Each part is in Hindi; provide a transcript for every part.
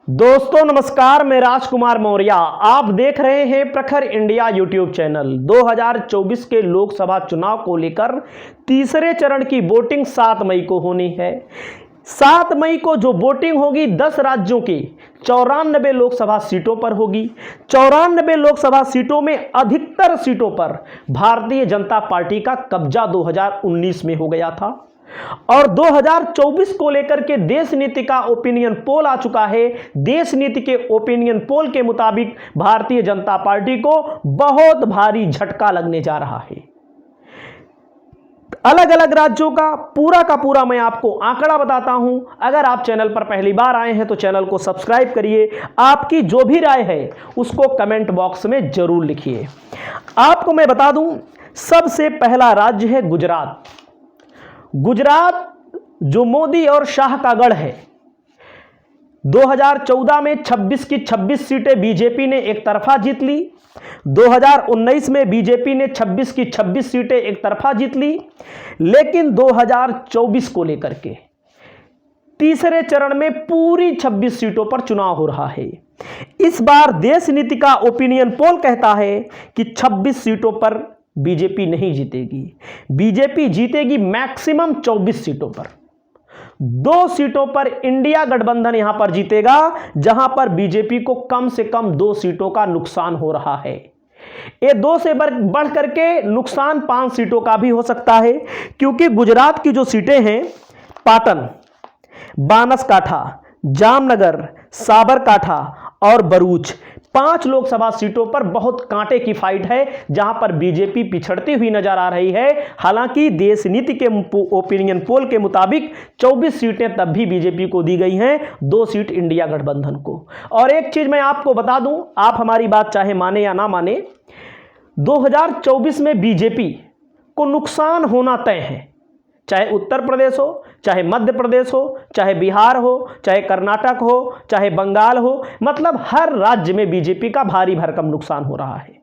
दोस्तों नमस्कार, मैं राजकुमार मौर्य। आप देख रहे हैं प्रखर इंडिया यूट्यूब चैनल। 2024 के लोकसभा चुनाव को लेकर तीसरे चरण की वोटिंग 7 मई को होनी है। 7 मई को जो वोटिंग होगी 10 राज्यों की 94 लोकसभा सीटों पर होगी। 94 लोकसभा सीटों में अधिकतर सीटों पर भारतीय जनता पार्टी का कब्जा 2019 में हो गया था और 2024 को लेकर के देश नीति का ओपिनियन पोल आ चुका है। देश नीति के ओपिनियन पोल के मुताबिक भारतीय जनता पार्टी को बहुत भारी झटका लगने जा रहा है। अलग अलग राज्यों का पूरा मैं आपको आंकड़ा बताता हूं। अगर आप चैनल पर पहली बार आए हैं तो चैनल को सब्सक्राइब करिए। आपकी जो भी राय है उसको कमेंट बॉक्स में जरूर लिखिए। आपको मैं बता दूं, सबसे पहला राज्य है गुजरात। गुजरात जो मोदी और शाह का गढ़ है। 2014 में 26 की 26 सीटें बीजेपी ने एक तरफा जीत ली। 2019 में बीजेपी ने 26 की 26 सीटें एक तरफा जीत ली। लेकिन 2024 को लेकर के तीसरे चरण में पूरी 26 सीटों पर चुनाव हो रहा है। इस बार देश नीति का ओपिनियन पोल कहता है कि 26 सीटों पर बीजेपी नहीं जीतेगी। बीजेपी जीतेगी मैक्सिमम 24 सीटों पर। 2 सीटों पर इंडिया गठबंधन यहां पर जीतेगा, जहां पर बीजेपी को कम से कम 2 सीटों का नुकसान हो रहा है। ये 2 से बढ़ करके नुकसान 5 सीटों का भी हो सकता है, क्योंकि गुजरात की जो सीटें हैं पाटन, बानसकाठा, जामनगर, साबरकाठा और भरूच, 5 लोकसभा सीटों पर बहुत कांटे की फाइट है, जहां पर बीजेपी पिछड़ती हुई नजर आ रही है। हालांकि देश नीति के ओपिनियन पोल के मुताबिक 24 सीटें तब भी बीजेपी को दी गई हैं, 2 सीट इंडिया गठबंधन को। और एक चीज मैं आपको बता दूं, आप हमारी बात चाहे माने या ना माने, 2024 में बीजेपी को नुकसान होना तय है। चाहे उत्तर प्रदेश हो, चाहे मध्य प्रदेश हो, चाहे बिहार हो, चाहे कर्नाटक हो, चाहे बंगाल हो, मतलब हर राज्य में बीजेपी का भारी भरकम नुकसान हो रहा है।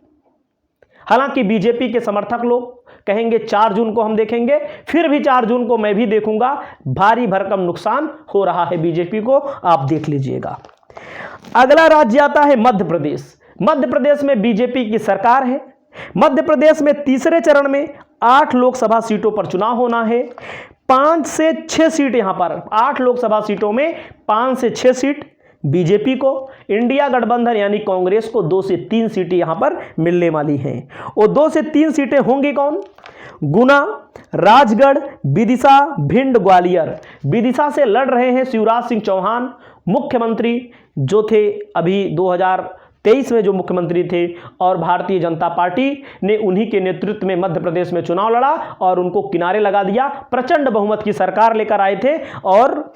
हालांकि बीजेपी के समर्थक लोग कहेंगे 4 जून को हम देखेंगे, फिर भी 4 जून को मैं भी देखूंगा। भारी भरकम नुकसान हो रहा है बीजेपी को, आप देख लीजिएगा। अगला राज्य आता है मध्य प्रदेश। मध्य प्रदेश में बीजेपी की सरकार है। मध्य प्रदेश में तीसरे चरण में 8 लोकसभा सीटों पर चुनाव होना है। 5 से 6 सीट यहां पर, 8 लोकसभा सीटों में 5 से 6 सीट बीजेपी को, इंडिया गठबंधन यानी कांग्रेस को 2 से 3 सीटें यहां पर मिलने वाली हैं। और 2 से 3 सीटें होंगी कौन? गुना, राजगढ़, विदिशा, भिंड, ग्वालियर। विदिशा से लड़ रहे हैं शिवराज सिंह चौहान, मुख्यमंत्री जो थे अभी 2023 में जो मुख्यमंत्री थे, और भारतीय जनता पार्टी ने उन्हीं के नेतृत्व में मध्य प्रदेश में चुनाव लड़ा और उनको किनारे लगा दिया। प्रचंड बहुमत की सरकार लेकर आए थे और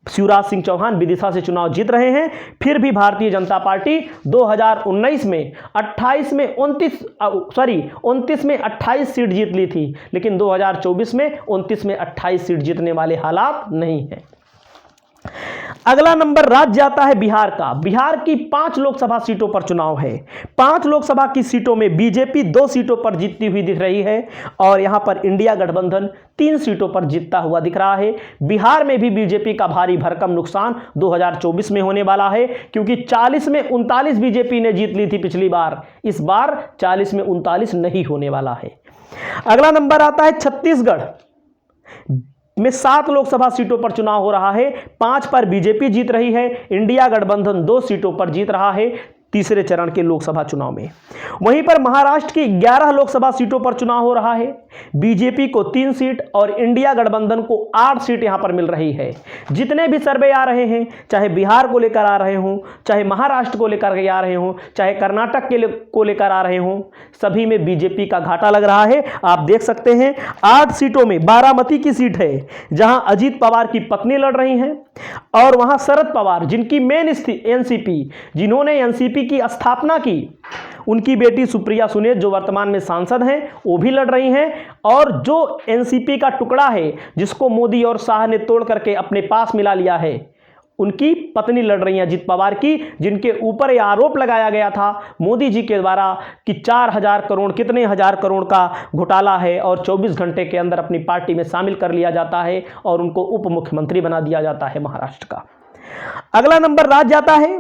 शिवराज सिंह चौहान विदिशा से चुनाव जीत रहे हैं। फिर भी भारतीय जनता पार्टी 2019 में 29 में 28 सीट जीत ली थी, लेकिन 2024 में 29 में 28 सीट जीतने वाले हालात नहीं है। अगला नंबर राज्य आता है बिहार का। बिहार की 5 लोकसभा सीटों पर चुनाव है। 5 लोकसभा की सीटों में बीजेपी 2 सीटों पर जीतती हुई दिख रही है और यहां पर इंडिया गठबंधन 3 सीटों पर जीतता हुआ दिख रहा है। बिहार में भी बीजेपी का भारी भरकम नुकसान 2024 में होने वाला है, क्योंकि 40 में 39 बीजेपी ने जीत ली थी पिछली बार। इस बार 40 में 39 नहीं होने वाला है। अगला नंबर आता है छत्तीसगढ़ में 7 लोकसभा सीटों पर चुनाव हो रहा है। 5 पर बीजेपी जीत रही है, इंडिया गठबंधन 2 सीटों पर जीत रहा है तीसरे चरण के लोकसभा चुनाव में। वहीं पर महाराष्ट्र की 11 लोकसभा सीटों पर चुनाव हो रहा है। बीजेपी को 3 सीट और इंडिया गठबंधन को 8 सीट यहां पर मिल रही है। जितने भी सर्वे आ रहे हैं, चाहे बिहार को लेकर आ रहे हों, चाहे महाराष्ट्र को लेकर आ रहे हों, चाहे कर्नाटक को लेकर आ रहे हों, सभी में बीजेपी का घाटा लग रहा है। आप देख सकते हैं 8 सीटों में बारामती की सीट है, जहां अजीत पवार की पत्नी लड़ रही हैं, और वहां शरद पवार, जिनकी मेन एनसीपी, जिन्होंने एनसीपी की स्थापना की, उनकी बेटी सुप्रिया सुने जो वर्तमान में सांसद हैं, वो भी लड़ रही हैं। और जो एनसीपी का टुकड़ा है जिसको मोदी और शाह ने तोड़ करके अपने पास मिला लिया है, उनकी पत्नी लड़ रही हैं अजीत पवार की, जिनके ऊपर यह आरोप लगाया गया था मोदी जी के द्वारा कि 4000 करोड़ कितने हजार करोड़ का घोटाला है और 24 घंटे के अंदर अपनी पार्टी में शामिल कर लिया जाता है और उनको उप मुख्यमंत्री बना दिया जाता है महाराष्ट्र का। अगला नंबर राज्य आता है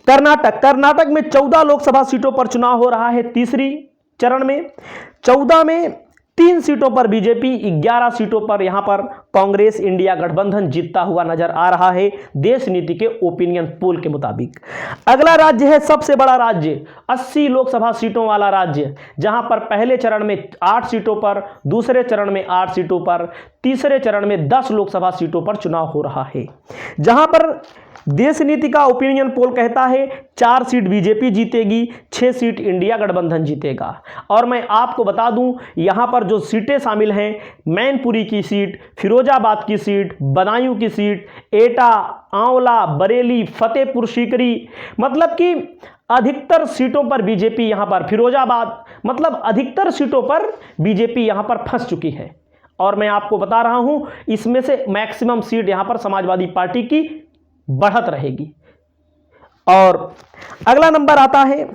कर्नाटक। कर्नाटक में 14 लोकसभा सीटों पर चुनाव हो रहा है तीसरी चरण में। 14 में 3 सीटों पर बीजेपी, 11 सीटों पर यहां पर कांग्रेस इंडिया गठबंधन जीतता हुआ नजर आ रहा है देश नीति के ओपिनियन पोल के मुताबिक। अगला राज्य है सबसे बड़ा राज्य, 80 लोकसभा सीटों वाला राज्य, जहां पर पहले चरण में 8 सीटों पर, दूसरे चरण में 8 सीटों पर, तीसरे चरण में 10 लोकसभा सीटों पर चुनाव हो रहा है। जहां पर देश नीति का ओपिनियन पोल कहता है 4 सीट बीजेपी जीतेगी, 6 सीट इंडिया गठबंधन जीतेगा। और मैं आपको बता दूं यहां पर जो सीटें शामिल हैं, मैनपुरी की सीट, फिरोजाबाद की सीट, बदायूं की सीट, एटा, आंवला, बरेली, फतेहपुर सीकरी, मतलब कि अधिकतर सीटों पर बीजेपी यहां पर, फिरोजाबाद, मतलब अधिकतर सीटों पर बीजेपी यहां पर फंस चुकी है। और मैं आपको बता रहा हूं इसमें से मैक्सिमम सीट यहां पर समाजवादी पार्टी की बढ़त रहेगी। और अगला नंबर आता है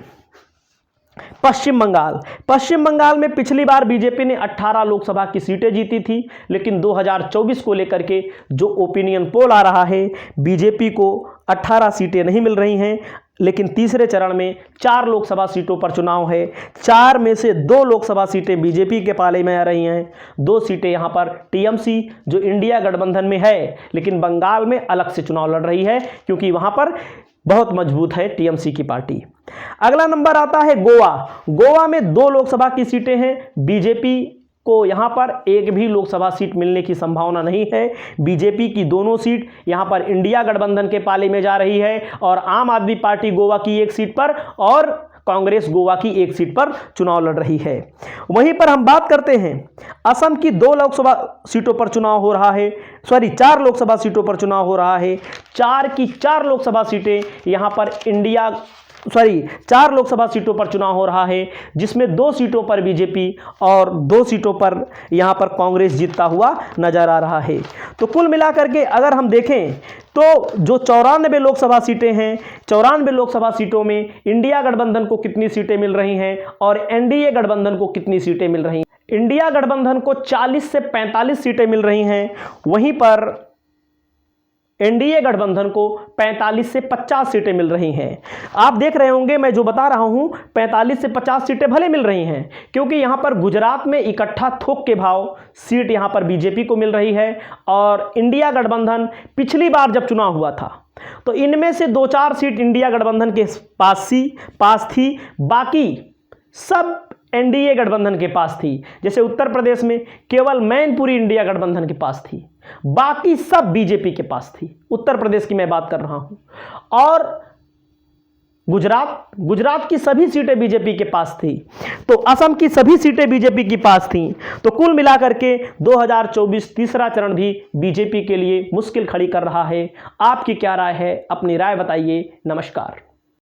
पश्चिम बंगाल। पश्चिम बंगाल में पिछली बार बीजेपी ने 18 लोकसभा की सीटें जीती थी, लेकिन 2024 को लेकर के जो ओपिनियन पोल आ रहा है, बीजेपी को 18 सीटें नहीं मिल रही हैं, लेकिन तीसरे चरण में 4 लोकसभा सीटों पर चुनाव है। 4 में से 2 लोकसभा सीटें बीजेपी के पाले में आ रही हैं, 2 सीटें यहां पर टीएमसी जो इंडिया गठबंधन में है, लेकिन बंगाल में अलग से चुनाव लड़ रही है क्योंकि वहां पर बहुत मजबूत है टीएमसी की पार्टी। अगला नंबर आता है गोवा। गोवा में 2 लोकसभा की सीटें हैं, बीजेपी को यहां पर एक भी लोकसभा सीट मिलने की संभावना नहीं है। बीजेपी की दोनों सीट यहां पर इंडिया गठबंधन के पाले में जा रही है और आम आदमी पार्टी गोवा की 1 सीट पर और कांग्रेस गोवा की 1 सीट पर चुनाव लड़ रही है। वहीं पर हम बात करते हैं असम की 2 लोकसभा सीटों पर चुनाव हो रहा है, 4 लोकसभा सीटों पर चुनाव हो रहा है। 4 की 4 लोकसभा सीटें यहां पर 4 लोकसभा सीटों पर चुनाव हो रहा है, जिसमें 2 सीटों पर बीजेपी और 2 सीटों पर यहां पर कांग्रेस जीतता हुआ नजर आ रहा है। तो कुल मिलाकर के अगर हम देखें तो जो 94 लोकसभा सीटें हैं, 94 लोकसभा सीटों में इंडिया गठबंधन को कितनी सीटें मिल रही हैं और एनडीए गठबंधन को कितनी सीटें मिल रही हैं। इंडिया गठबंधन को 40 से 45 सीटें मिल रही हैं, वहीं पर एनडीए गठबंधन को 45 से 50 सीटें मिल रही हैं। आप देख रहे होंगे मैं जो बता रहा हूं 45 से 50 सीटें भले मिल रही हैं, क्योंकि यहां पर गुजरात में इकट्ठा थोक के भाव सीट यहां पर बीजेपी को मिल रही है और इंडिया गठबंधन पिछली बार जब चुनाव हुआ था तो इनमें से 2-4 सीट इंडिया गठबंधन के पास थी, बाकी सब एनडीए गठबंधन के पास थी। जैसे उत्तर प्रदेश में केवल मैनपुरी इंडिया गठबंधन के पास थी, बाकी सब बीजेपी के पास थी। उत्तर प्रदेश की मैं बात कर रहा हूं। और गुजरात की सभी सीटें बीजेपी के पास थी, तो असम की सभी सीटें बीजेपी के पास थी। तो कुल मिलाकर के 2024 तीसरा चरण भी बीजेपी के लिए मुश्किल खड़ी कर रहा है। आपकी क्या राय है? अपनी राय बताइए। नमस्कार।